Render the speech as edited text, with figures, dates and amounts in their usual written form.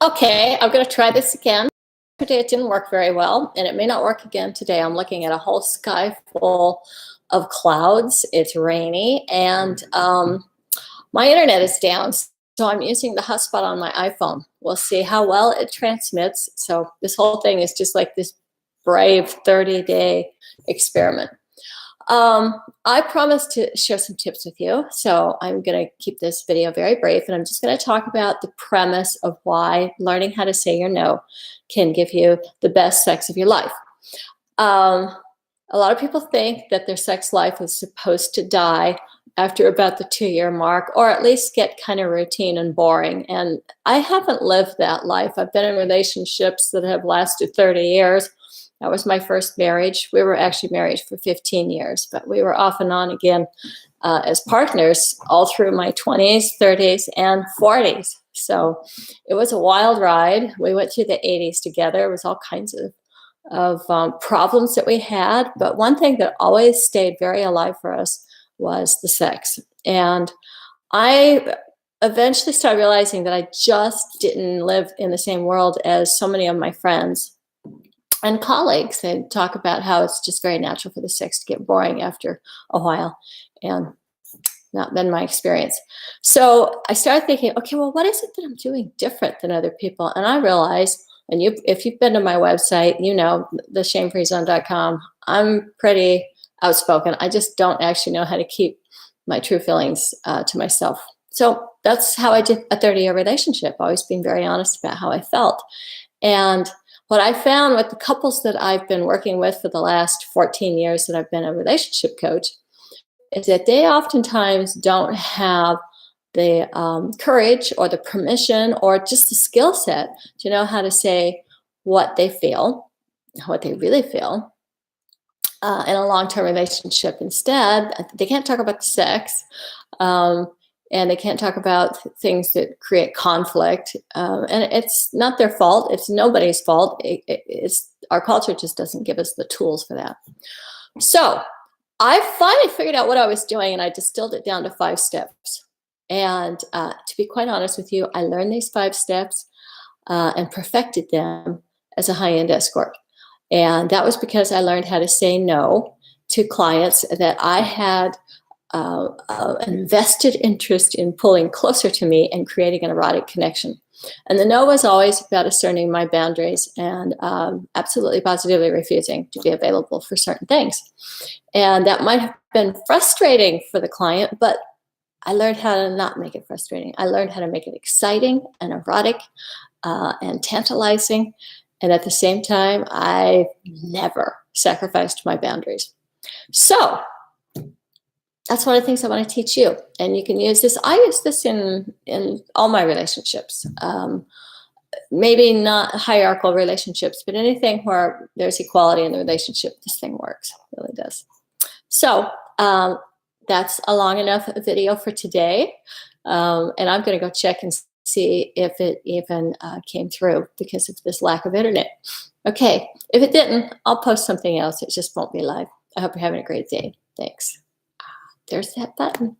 Okay, I'm going to try this again. Today it didn't work very well, and it may not work again today. I'm looking at a whole sky full of clouds. It's rainy, and my internet is down, so I'm using the hotspot on my iPhone. We'll see how well it transmits. So this whole thing is just like this brave 30-day experiment. I promised to share some tips with you, so I'm going to keep this video very brief, and I'm just going to talk about the premise of why learning how to say your no can give you the best sex of your life. A lot of people think that their sex life is supposed to die after about the 2-year mark, or at least get kind of routine and boring. And I haven't lived that life. I've been in relationships that have lasted 30 years. That was my first marriage. We were actually married for 15 years, but we were off and on again as partners all through my 20s, 30s, and 40s. So it was a wild ride. We went through the 80s together. It was all kinds of problems that we had. But one thing that always stayed very alive for us was the sex. And I eventually started realizing that I just didn't live in the same world as so many of my friends and colleagues. They talk about how it's just very natural for the sex to get boring after a while, and not been my experience. So I started thinking, okay, well, what is it that I'm doing different than other people? And I realized, and if you've been to my website, you know, theshamefreezone.com, I'm pretty outspoken. I just don't actually know how to keep my true feelings to myself. So that's how I did a 30-year relationship, always being very honest about how I felt. And what I found with the couples that I've been working with for the last 14 years that I've been a relationship coach is that they oftentimes don't have the courage or the permission or just the skill set to know how to say what they feel, what they really feel in a long-term relationship. Instead, they can't talk about the sex. And they can't talk about things that create conflict. And it's not their fault. It's nobody's fault. It's our culture just doesn't give us the tools for that. So I finally figured out what I was doing, and I distilled it down to 5 steps. And to be quite honest with you, I learned these 5 steps and perfected them as a high-end escort. And that was because I learned how to say no to clients that I had an vested interest in pulling closer to me and creating an erotic connection. And the no was always about asserting my boundaries and absolutely positively refusing to be available for certain things. And that might have been frustrating for the client, but I learned how to not make it frustrating. I learned how to make it exciting and erotic and tantalizing. And at the same time, I never sacrificed my boundaries. So that's one of the things I want to teach you. And you can use this. I use this in all my relationships. Maybe not hierarchical relationships, but anything where there's equality in the relationship, this thing works. It really does. So that's a long enough video for today. And I'm going to go check and see if it even came through because of this lack of internet. Okay, if it didn't, I'll post something else. It just won't be live. I hope you're having a great day. Thanks. There's that button.